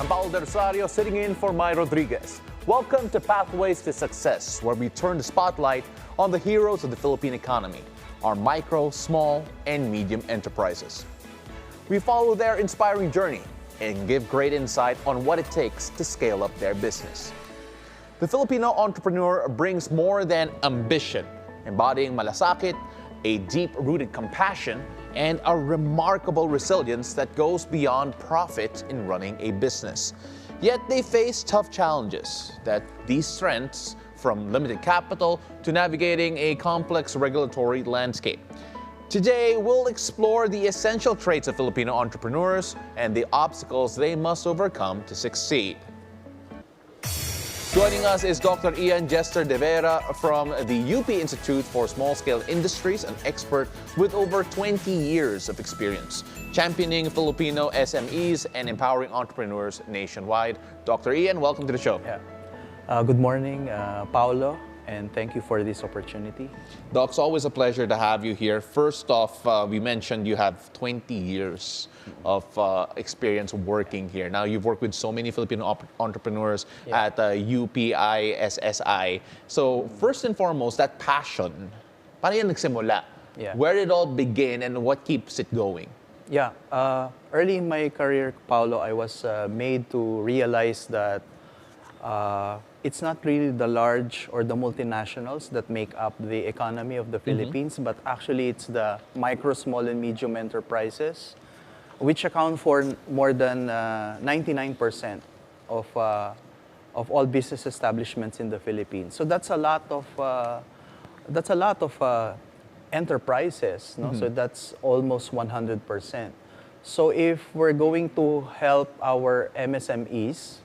Paolo del Rosario, sitting in for Mai Rodriguez. Welcome to Pathways to Success, where we turn the spotlight on the heroes of the Philippine economy, our micro, small, and medium enterprises. We follow their inspiring journey and give great insight on what it takes to scale up their business. The Filipino entrepreneur brings more than ambition, embodying malasakit, a deep-rooted compassion, and a remarkable resilience that goes beyond profit in running a business. Yet they face tough challenges that these strengths, from limited capital to navigating a complex regulatory landscape. Today, we'll explore the essential traits of Filipino entrepreneurs and the obstacles they must overcome to succeed. Joining us is Dr. Ian Jester de Vera from the UP Institute for Small-Scale Industries, an expert with over 20 years of experience, championing Filipino SMEs and empowering entrepreneurs nationwide. Dr. Ian, welcome to the show. Good morning, Paolo, and thank you for this opportunity. Doc, it's always a pleasure to have you here. First off, we mentioned you have 20 years of experience working here. Now, you've worked with so many Filipino entrepreneurs at UPISSI. So, first and foremost, that passion, paano yan nagsimula? Where did it all begin and what keeps it going? Early in my career, Paolo, I was made to realize that it's not really the large or the multinationals that make up the economy of the Philippines, but actually it's the micro, small, and medium enterprises, which account for more than 99% of all business establishments in the Philippines. So that's a lot of enterprises. No? So that's almost 100%. So if we're going to help our MSMEs,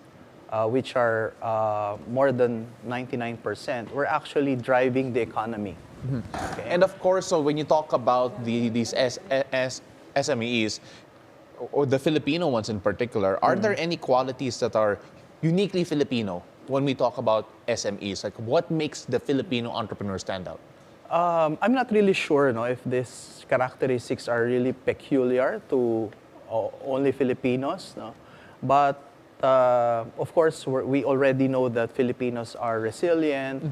which are more than 99%, we're actually driving the economy. Okay. And of course, so when you talk about these SMEs, or the Filipino ones in particular, are there any qualities that are uniquely Filipino when we talk about SMEs? Like, what makes the Filipino entrepreneur stand out? I'm not really sure if these characteristics are really peculiar to only Filipinos, but of course, we already know that Filipinos are resilient.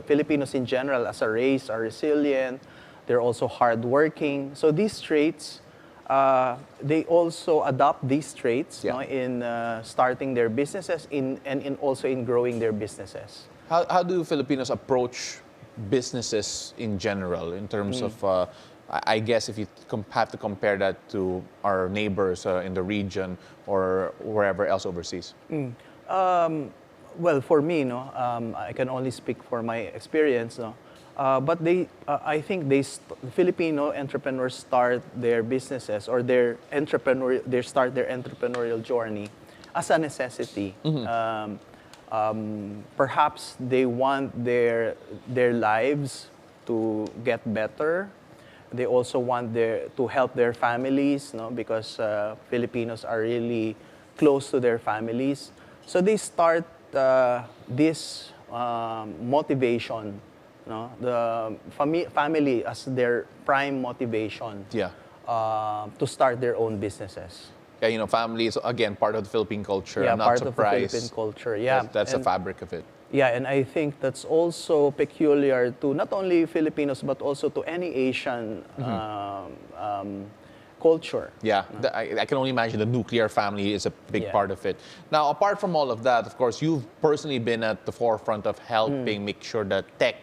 Filipinos in general as a race are resilient. They're also hardworking. So these traits, they also adopt these traits in starting their businesses and also in growing their businesses. How do Filipinos approach businesses in general in terms of I guess if you have to compare that to our neighbors in the region or wherever else overseas? Well, for me, I can only speak for my experience. But I think Filipino entrepreneurs start their businesses or they start their entrepreneurial journey as a necessity. Perhaps they want their lives to get better. They also want to help their families, because Filipinos are really close to their families. So they start this motivation, the family as their prime motivation to start their own businesses. Family is, again, part of the Philippine culture. I'm not part surprised. of the Philippine culture, That's the fabric of it. Yeah, and I think that's also peculiar to not only Filipinos, but also to any Asian culture. Yeah, I can only imagine the nuclear family is a big part of it. Now, apart from all of that, of course, you've personally been at the forefront of helping make sure that tech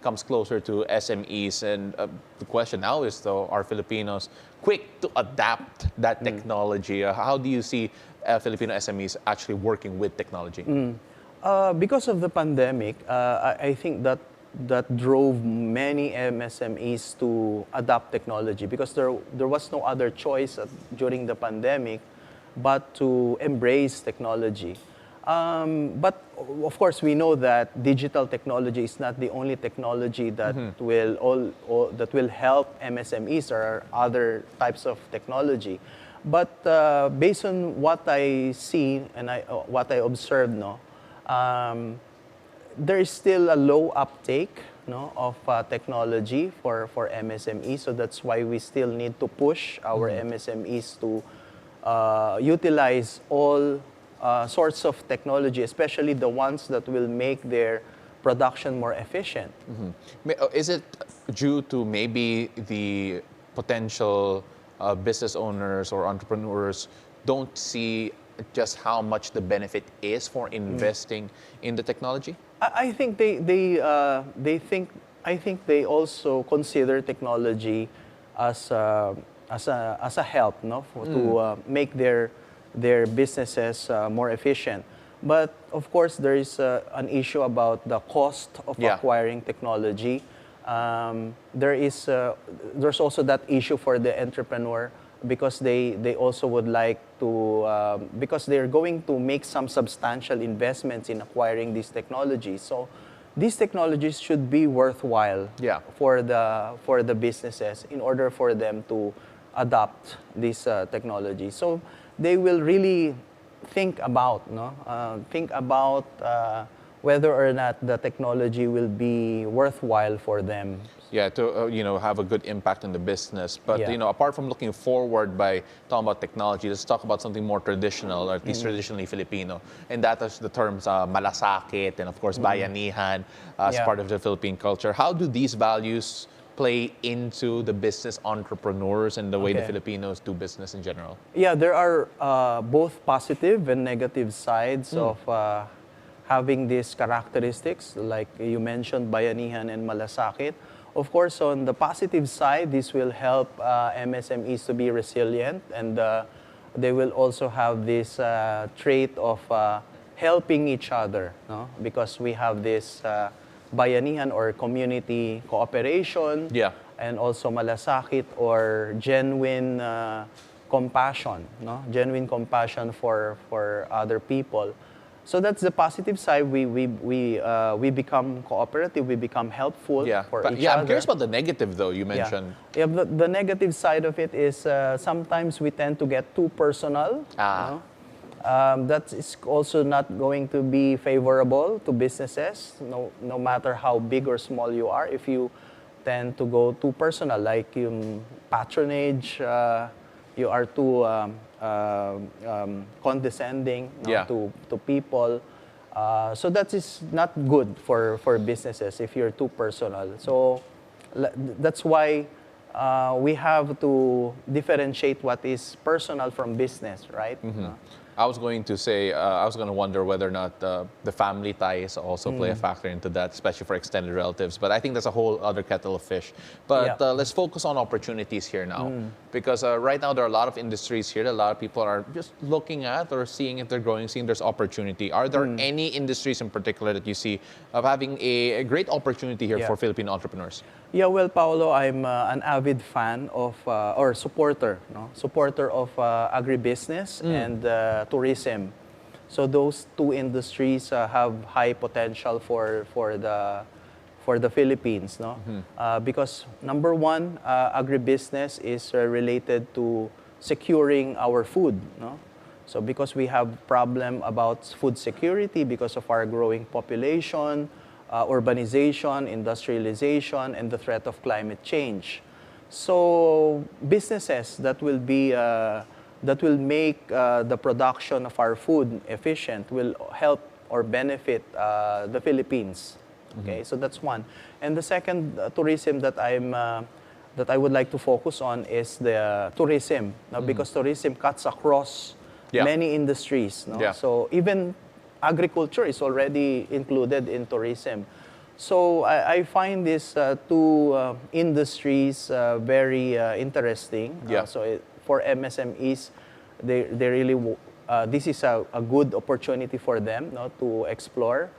comes closer to SMEs. And the question now is, though, are Filipinos quick to adapt that technology? How do you see Filipino SMEs actually working with technology? Because of the pandemic, I think that drove many MSMEs to adopt technology because there was no other choice during the pandemic but to embrace technology. But of course, we know that digital technology is not the only technology that that will help MSMEs. There are other types of technology. But based on what I see and what I observed, there is still a low uptake of technology for MSMEs. So that's why we still need to push our MSMEs to utilize all sorts of technology, especially the ones that will make their production more efficient. Is it due to maybe the potential business owners or entrepreneurs don't see just how much the benefit is for investing in the technology? I think they also consider technology as a help, no, to make their businesses more efficient. But of course, there is an issue about the cost of acquiring technology. There's also that issue for the entrepreneur, because they also would like to, because they're going to make some substantial investments in acquiring these technologies. So these technologies should be worthwhile for the businesses in order for them to adopt this technology. So they will really think about whether or not the technology will be worthwhile for them. Yeah, to have a good impact on the business. But apart from looking forward by talking about technology, let's talk about something more traditional, or at least traditionally Filipino, and that is the terms malasakit and of course bayanihan as part of the Philippine culture. How do these values play into the business entrepreneurs and the way the Filipinos do business in general? Yeah, there are both positive and negative sides of having these characteristics, like you mentioned, bayanihan and malasakit. Of course, on the positive side, this will help MSMEs to be resilient, and they will also have this trait of helping each other, no? Because we have this bayanihan or community cooperation, and also malasakit or genuine compassion, no? Genuine compassion for other people. So that's the positive side. We become cooperative. We become helpful for each other. I'm curious about the negative, though. You mentioned. Yeah, the negative side of it is sometimes we tend to get too personal. You know? That is also not going to be favorable to businesses. No matter how big or small you are, if you tend to go too personal, like patronage, you are too condescending to people. So that is not good for businesses if you're too personal. So that's why we have to differentiate what is personal from business, right? I was going to say, I was going to wonder whether or not the family ties also play a factor into that, especially for extended relatives. But I think that's a whole other kettle of fish. But let's focus on opportunities here now. Because right now there are a lot of industries here that a lot of people are just looking at or seeing if they're growing, seeing there's opportunity. Are there any industries in particular that you see of having a great opportunity here for Filipino entrepreneurs? Yeah, well, Paolo, I'm an avid fan of, or supporter of agribusiness and tourism. So those two industries have high potential for the Philippines, no? Because number one, agribusiness is related to securing our food, no? So because we have problem about food security because of our growing population, urbanization, industrialization, and the threat of climate change. So businesses that will make the production of our food efficient will help or benefit the Philippines. Okay, so that's one. And the second tourism that I would like to focus on is the tourism, because tourism cuts across many industries. No? So even agriculture is already included in tourism. So I find these two industries very interesting. So for MSMEs, they really this is a good opportunity for them, no, to explore.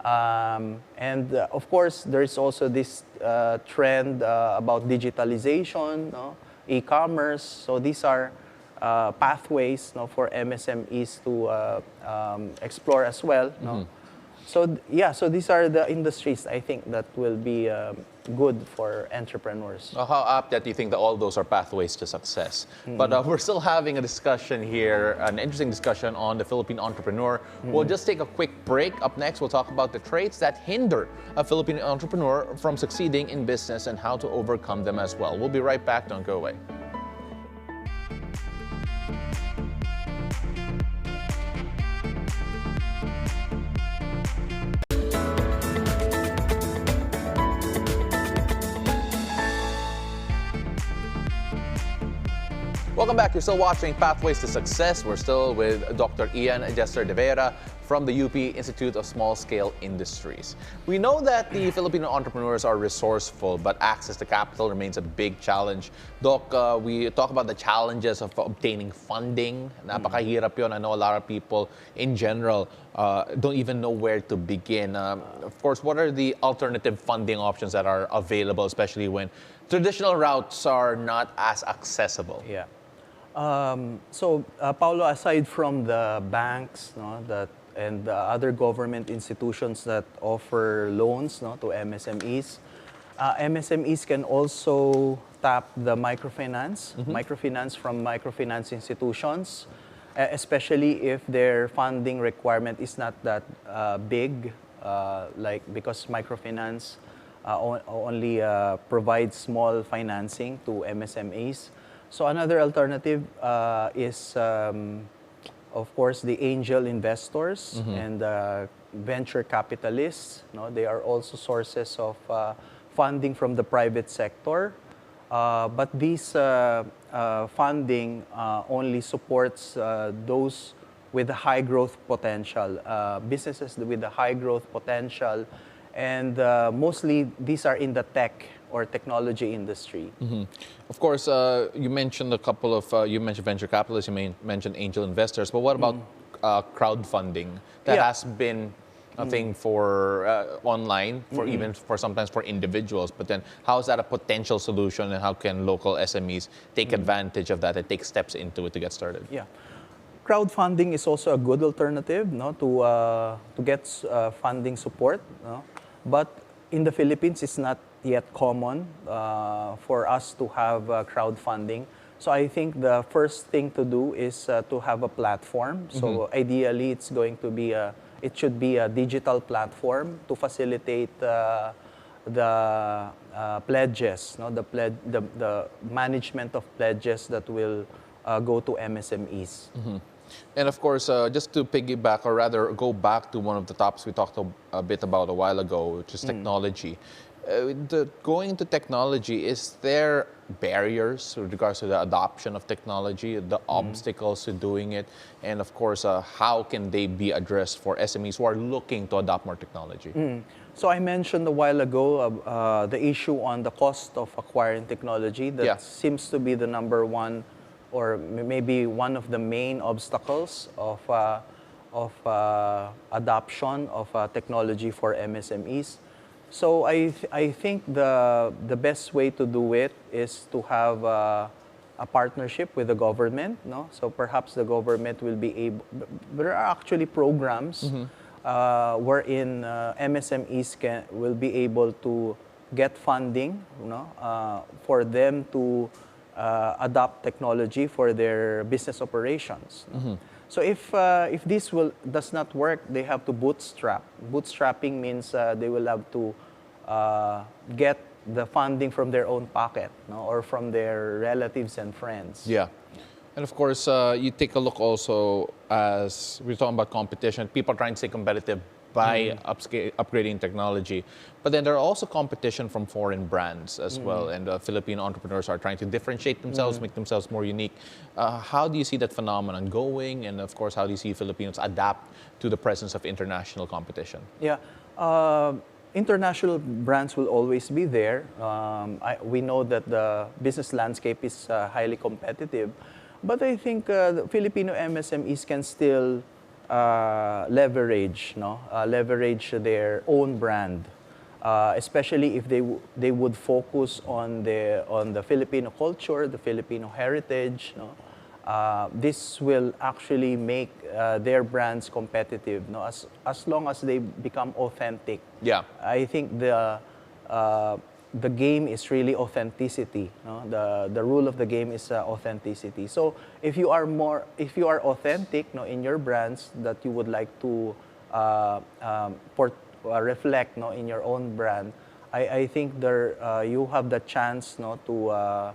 And of course, there is also this trend about digitalization, no, e-commerce. So these are pathways, no, for MSMEs to explore as well. No? So so these are the industries I think that will be good for entrepreneurs. How apt that you think that all those are pathways to success. But we're still having a discussion here, an interesting discussion on the Philippine entrepreneur. We'll just take a quick break. Up next, we'll talk about the traits that hinder a Philippine entrepreneur from succeeding in business and how to overcome them as well. We'll be right back. Don't go away. Welcome back. You're still watching Pathways to Success. We're still with Dr. Ian Jester de Vera from the UP Institute of Small Scale Industries. We know that the Filipino entrepreneurs are resourceful, but access to capital remains a big challenge. Doc, we talk about the challenges of obtaining funding. Napakahirap yun. I know a lot of people in general don't even know where to begin. Of course, what are the alternative funding options that are available, especially when traditional routes are not as accessible? Yeah. Paulo, aside from the banks, and the other government institutions that offer loans, to MSMEs, MSMEs can also tap the microfinance from microfinance institutions, especially if their funding requirement is not that big, because microfinance only provides small financing to MSMEs. So another alternative is, of course, the angel investors and venture capitalists. They are also sources of funding from the private sector. But this funding only supports those with a high growth potential, businesses with a high growth potential. And mostly these are in the tech or technology industry. Of course, you mentioned a couple of, you mentioned venture capitalists, you mentioned angel investors, but what about crowdfunding? That has been a thing for online, for even for sometimes for individuals, but then how is that a potential solution, and how can local SMEs take advantage of that and take steps into it to get started? Yeah. Crowdfunding is also a good alternative to get funding support. But in the Philippines, it's not yet common for us to have crowdfunding. So I think the first thing to do is to have a platform. So ideally, it should be a digital platform to facilitate the pledges, the management of pledges that will go to MSMEs. And of course, just to piggyback, or rather go back to one of the topics we talked a bit about a while ago, which is technology. Going into technology, is there barriers with regards to the adoption of technology, the obstacles to doing it, and of course, how can they be addressed for SMEs who are looking to adopt more technology? So I mentioned a while ago the issue on the cost of acquiring technology. That seems to be the number one, or maybe one of the main obstacles of adoption of technology for MSMEs. So I think the best way to do it is to have a partnership with the government. So perhaps the government will be able. There are actually programs wherein MSMEs will be able to get funding, for them to adopt technology for their business operations. So if this does not work, they have to bootstrap. Bootstrapping means they will have to get the funding from their own pocket, or from their relatives and friends. Yeah. And of course, you take a look also, as we're talking about competition, people are trying to stay competitive by upgrading technology. But then there are also competition from foreign brands as well, and Filipino entrepreneurs are trying to differentiate themselves, make themselves more unique. How do you see that phenomenon going? And of course, how do you see Filipinos adapt to the presence of international competition? Yeah. International brands will always be there. We know that the business landscape is highly competitive. But I think the Filipino MSMEs can still leverage their own brand, especially if they would focus on the Filipino culture, the Filipino heritage. This will actually make their brands competitive. As long as they become authentic. Yeah, I think the game is really authenticity. The rule of the game is authenticity. So if you are authentic, in your brands that you would like to reflect, in your own brand, I think you have the chance, to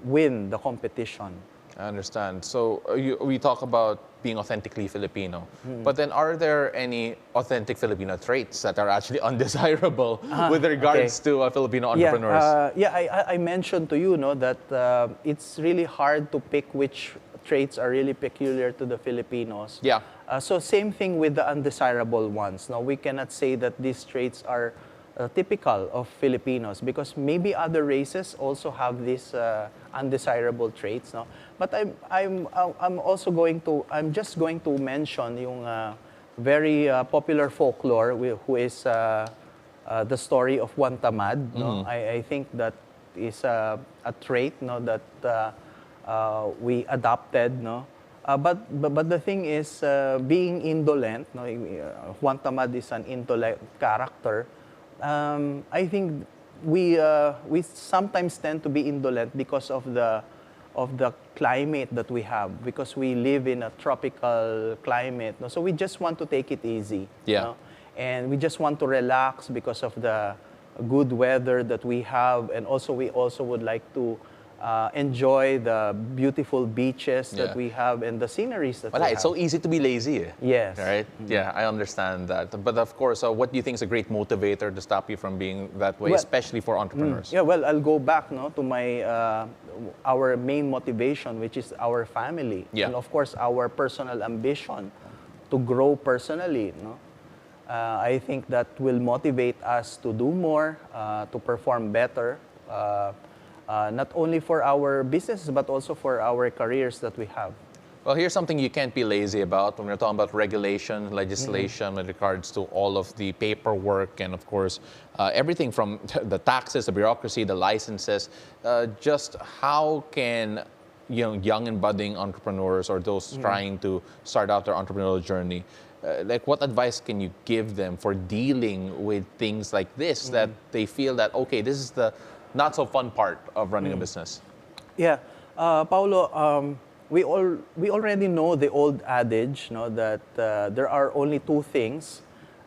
win the competition. I understand. So we talk about being authentically Filipino, but then are there any authentic Filipino traits that are actually undesirable with regards to Filipino entrepreneurs? I mentioned to you, no, that it's really hard to pick which traits are really peculiar to the Filipinos. Yeah. So same thing with the undesirable ones. No, we cannot say that these traits are typical of Filipinos because maybe other races also have these undesirable traits. No, but I'm just going to mention yung very popular folklore who is the story of Juan Tamad. No, I think that is a trait, no, that we adopted. No. But the thing is, being indolent, no, Juan Tamad is an indolent character. I think we sometimes tend to be indolent because of the climate that we have, because we live in a tropical climate. No? So we just want to take it easy. Yeah. No? And we just want to relax because of the good weather that we have, and also we also would like to enjoy the beautiful beaches that we have and the sceneries that we have. It's so easy to be lazy. Yes. Right? Yeah, I understand that. But of course, what do you think is a great motivator to stop you from being that way, especially for entrepreneurs? Yeah, well, I'll go back, no, to my our main motivation, which is our family. Yeah. And of course, our personal ambition to grow personally. No? I think that will motivate us to do more, to perform better. Not only for our businesses, but also for our careers that we have. Well, here's something you can't be lazy about when we're talking about regulation, legislation with regards to all of the paperwork and, of course, everything from the taxes, the bureaucracy, the licenses. Just how can young and budding entrepreneurs or those trying to start out their entrepreneurial journey, what advice can you give them for dealing with things like this that they feel that, okay, this is the not so fun part of running a business? Yeah, Paulo, we already know the old adage, no, that there are only two things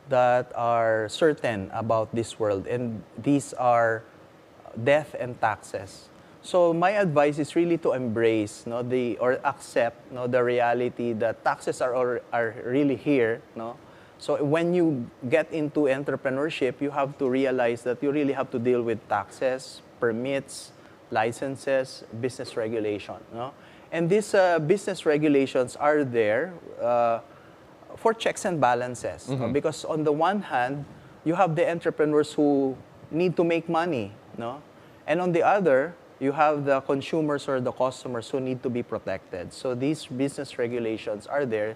that are certain about this world, and these are death and taxes. So my advice is really to embrace, no, or accept, no, the reality that taxes are really here, no. So when you get into entrepreneurship, you have to realize that you really have to deal with taxes, permits, licenses, business regulation. No? And these business regulations are there for checks and balances. Because on the one hand, you have the entrepreneurs who need to make money. No? And on the other, you have the consumers or the customers who need to be protected. So these business regulations are there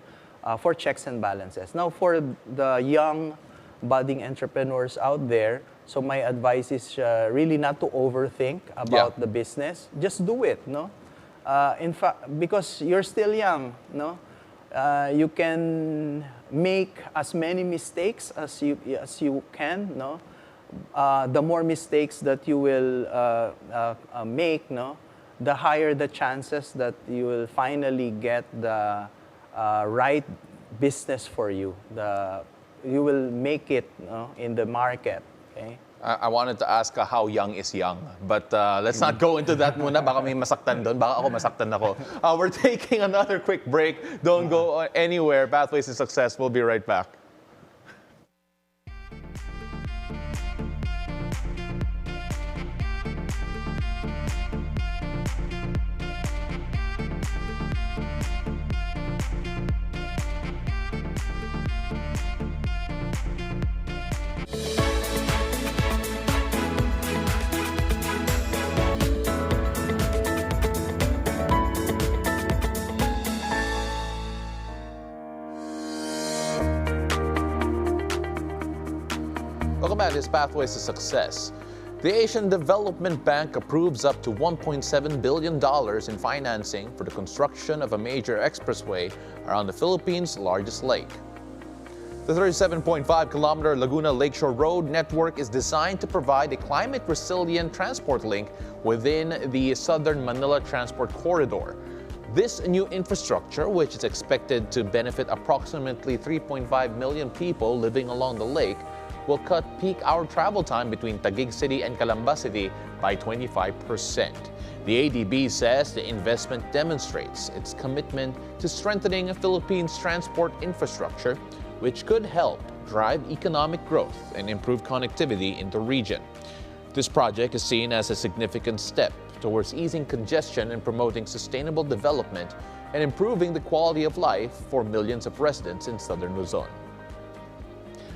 for checks and balances. Now, for the young, budding entrepreneurs out there, so my advice is really not to overthink about the business. Just do it, no? In fact, because you're still young, no? You can make as many mistakes as you can, no? The more mistakes that you will make, no? The higher the chances that you will finally get the right business for you. You will make it, no, in the market. Okay? I wanted to ask how young is young, but let's not go into that muna. Baka may masaktan doon. Baka ako masaktan ako. We're taking another quick break. Don't go anywhere. Pathways to Success. We'll be right back. Welcome back. This Pathways to Success. The Asian Development Bank approves up to $1.7 billion in financing for the construction of a major expressway around the Philippines' largest lake. The 37.5-kilometer Laguna Lakeshore Road network is designed to provide a climate-resilient transport link within the Southern Manila Transport Corridor. This new infrastructure, which is expected to benefit approximately 3.5 million people living along the lake, will cut peak hour travel time between Taguig City and Calamba City by 25%. The ADB says the investment demonstrates its commitment to strengthening the Philippines' transport infrastructure, which could help drive economic growth and improve connectivity in the region. This project is seen as a significant step towards easing congestion and promoting sustainable development and improving the quality of life for millions of residents in southern Luzon.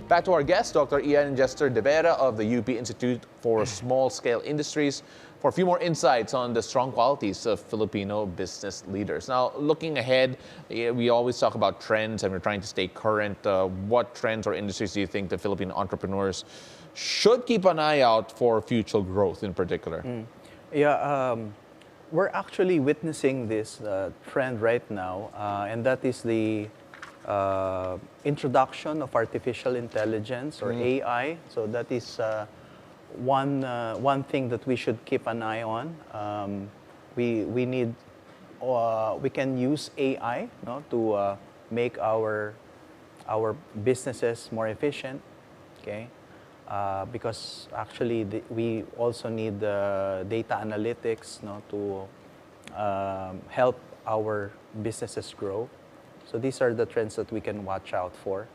Back to our guest, Dr. Ian Jester de Vera of the UP Institute for Small-Scale Industries, for a few more insights on the strong qualities of Filipino business leaders. Now, looking ahead, we always talk about trends and we're trying to stay current. What trends or industries do you think the Filipino entrepreneurs should keep an eye out for future growth in particular? We're actually witnessing this trend right now, and that is the introduction of artificial intelligence or AI. So that is one thing that we should keep an eye on. We can use AI, to make our businesses more efficient. Okay. Because actually we also need data analytics, to help our businesses grow. So these are the trends that we can watch out for.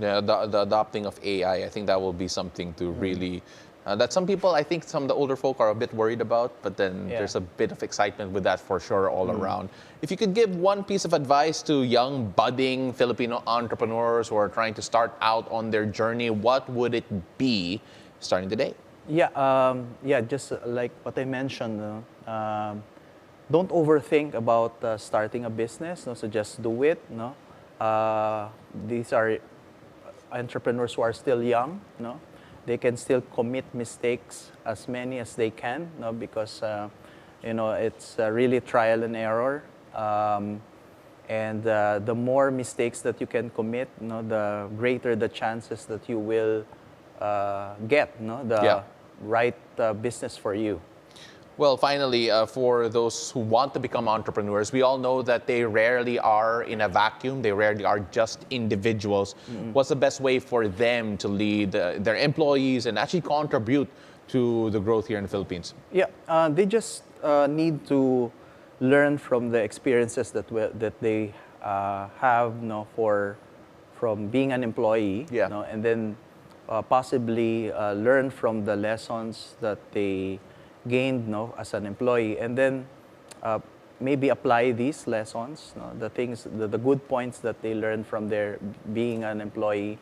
Yeah, the adopting of AI, I think that will be something to really, that some people, I think some of the older folk are a bit worried about, but then there's a bit of excitement with that for sure all around. If you could give one piece of advice to young, budding Filipino entrepreneurs who are trying to start out on their journey, what would it be starting today? Just like what I mentioned, don't overthink about starting a business. So just do it. These are entrepreneurs who are still young. They can still commit mistakes, as many as they can, because it's really trial and error. And the more mistakes that you can commit, the greater the chances that you will get the right business for you. Well, finally, for those who want to become entrepreneurs, we all know that they rarely are in a vacuum. They rarely are just individuals. What's the best way for them to lead their employees and actually contribute to the growth here in the Philippines? They just need to learn from the experiences that they have, from being an employee, and then possibly learn from the lessons that they gained as an employee, and then maybe apply these lessons, the things, the good points that they learned from their being an employee,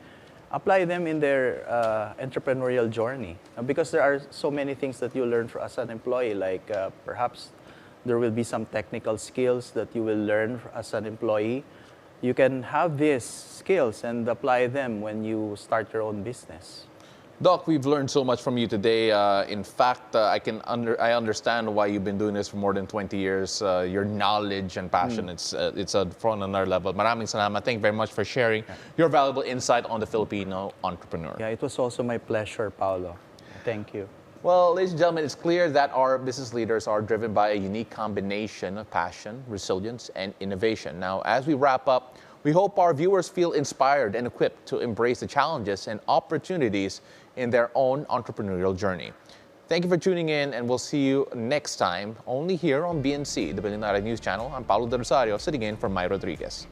apply them in their entrepreneurial journey. Because there are so many things that you learn as an employee, like perhaps there will be some technical skills that you will learn as an employee. You can have these skills and apply them when you start your own business. Doc, we've learned so much from you today. In fact, I understand why you've been doing this for more than 20 years. Your knowledge and passion, it's from another level. Maraming salamat. Thank you very much for sharing your valuable insight on the Filipino entrepreneur. Yeah, it was also my pleasure, Paolo. Thank you. Well, ladies and gentlemen, it's clear that our business leaders are driven by a unique combination of passion, resilience, and innovation. Now, as we wrap up, we hope our viewers feel inspired and equipped to embrace the challenges and opportunities in their own entrepreneurial journey. Thank you for tuning in, and we'll see you next time, only here on BNC, the Bilyonaryo News Channel. I'm Paolo del Rosario, sitting in for Mai Rodriguez.